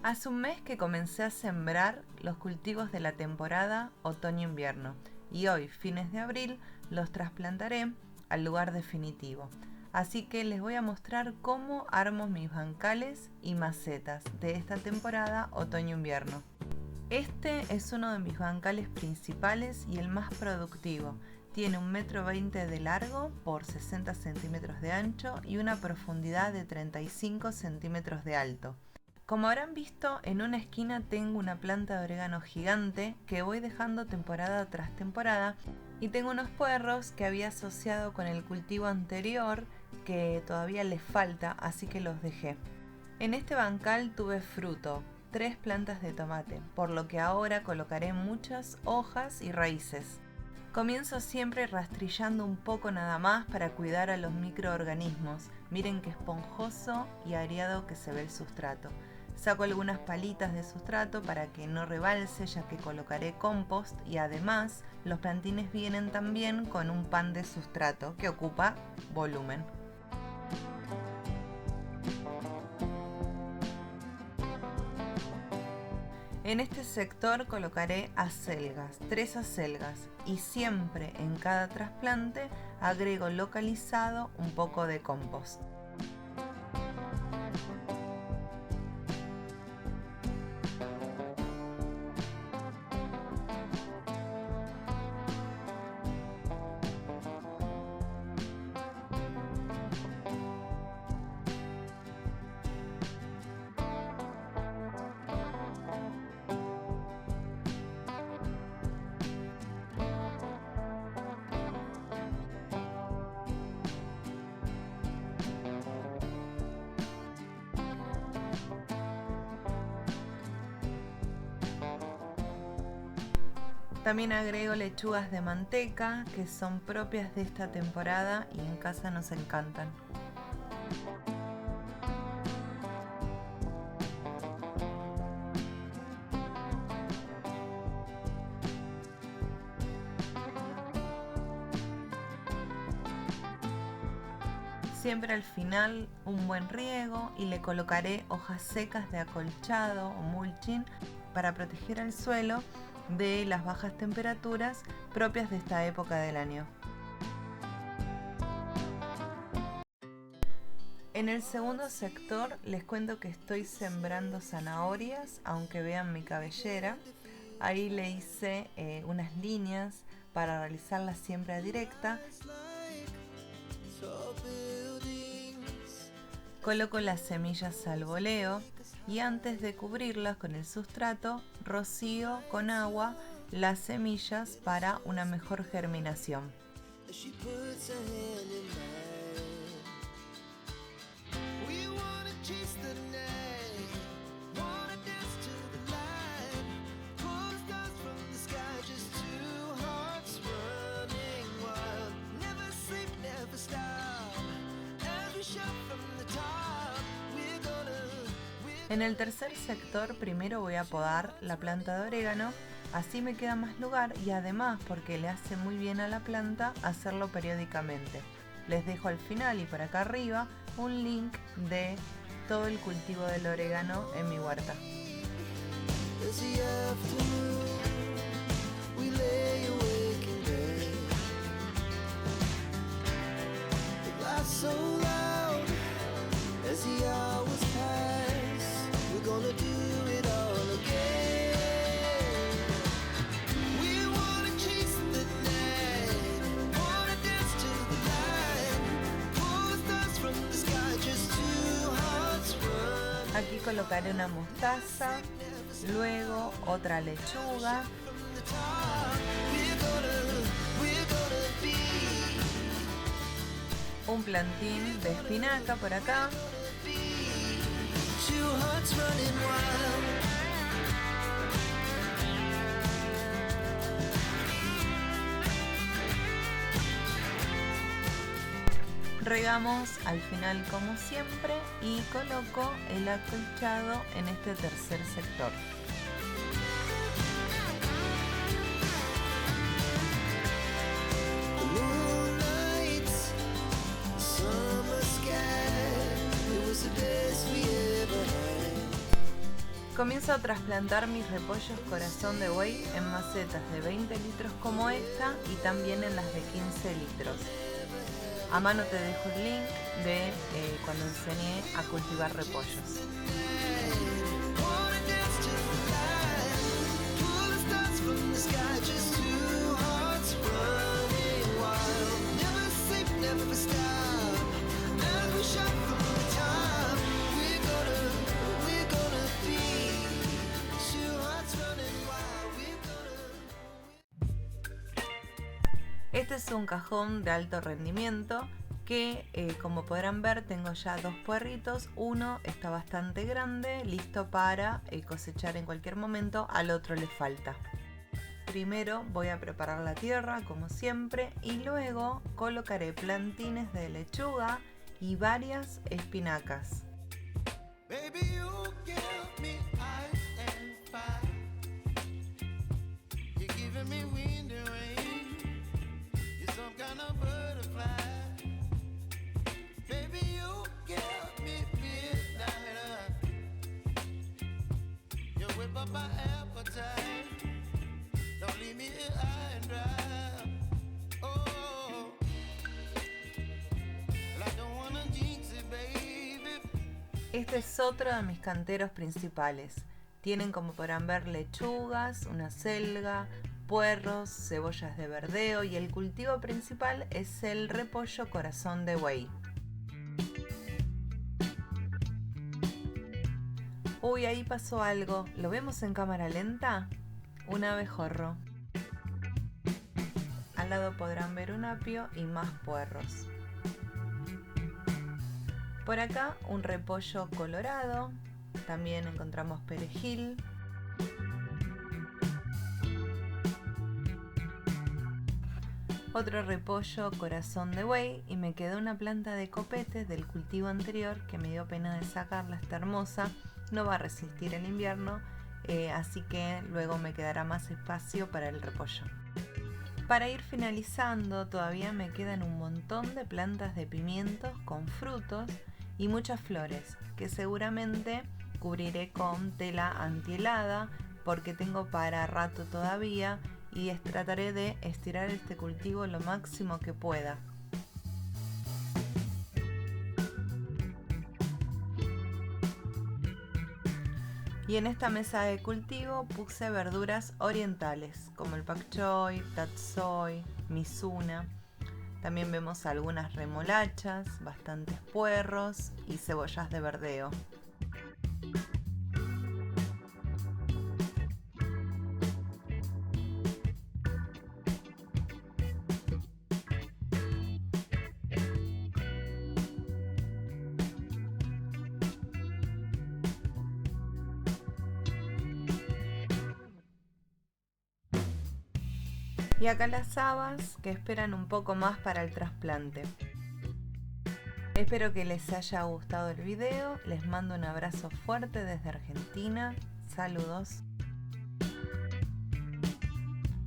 Hace un mes que comencé a sembrar los cultivos de la temporada otoño-invierno y hoy, fines de abril, los trasplantaré al lugar definitivo. Así que les voy a mostrar cómo armo mis bancales y macetas de esta temporada otoño-invierno. Este es uno de mis bancales principales y el más productivo. Tiene 1,20 m de largo por 60 centímetros de ancho y una profundidad de 35 centímetros de alto. Como habrán visto, en una esquina tengo una planta de orégano gigante que voy dejando temporada tras temporada, y tengo unos puerros que había asociado con el cultivo anterior que todavía les falta, así que los dejé. En este bancal tuve fruto, 3 plantas de tomate, por lo que ahora colocaré muchas hojas y raíces. Comienzo siempre rastrillando un poco nada más para cuidar a los microorganismos. Miren qué esponjoso y areado que se ve el sustrato. Saco algunas palitas de sustrato para que no rebalse, ya que colocaré compost, y además los plantines vienen también con un pan de sustrato que ocupa volumen. En este sector colocaré acelgas, 3 acelgas, y siempre en cada trasplante agrego localizado un poco de compost. También agrego lechugas de manteca, que son propias de esta temporada y en casa nos encantan. Siempre al final un buen riego, y le colocaré hojas secas de acolchado o mulching para proteger el suelo de las bajas temperaturas propias de esta época del año. En el segundo sector les cuento que estoy sembrando zanahorias, aunque vean mi cabellera. Ahí le hice unas líneas para realizar la siembra directa. Coloco las semillas al voleo y antes de cubrirlas con el sustrato, rocío con agua las semillas para una mejor germinación. En el tercer sector primero voy a podar la planta de orégano, así me queda más lugar, y además porque le hace muy bien a la planta hacerlo periódicamente. Les dejo al final y por acá arriba un link de todo el cultivo del orégano en mi huerta. Aquí colocaré una mostaza, luego otra lechuga, un plantín de espinaca por acá, regamos al final como siempre y coloco el acolchado en este tercer sector. Comienzo a trasplantar mis repollos corazón de buey en macetas de 20 litros como esta y también en las de 15 litros. A mano te dejo el link de cuando enseñé a cultivar repollos. Este es un cajón de alto rendimiento que como podrán ver tengo ya 2 puerritos. Uno está bastante grande, listo para cosechar en cualquier momento, al otro le falta. Primero voy a preparar la tierra como siempre y luego colocaré plantines de lechuga y varias espinacas. Este es otro de mis canteros principales. Tienen, como podrán ver, lechugas, una selga, puerros, cebollas de verdeo y el cultivo principal es el repollo corazón de buey. Uy, ahí pasó algo. ¿Lo vemos en cámara lenta? Un abejorro. Al lado podrán ver un apio y más puerros. Por acá un repollo colorado, también encontramos perejil. Otro repollo corazón de buey y me quedó una planta de copetes del cultivo anterior que me dio pena de sacarla, está hermosa, no va a resistir el invierno, así que luego me quedará más espacio para el repollo. Para ir finalizando todavía me quedan un montón de plantas de pimientos con frutos y muchas flores que seguramente cubriré con tela antihelada porque tengo para rato todavía y trataré de estirar este cultivo lo máximo que pueda. Y en esta mesa de cultivo puse verduras orientales como el pak choi, tatsoi, mizuna. También vemos algunas remolachas, bastantes puerros y cebollas de verdeo. Y acá las habas que esperan un poco más para el trasplante. Espero que les haya gustado el video, les mando un abrazo fuerte desde Argentina, saludos.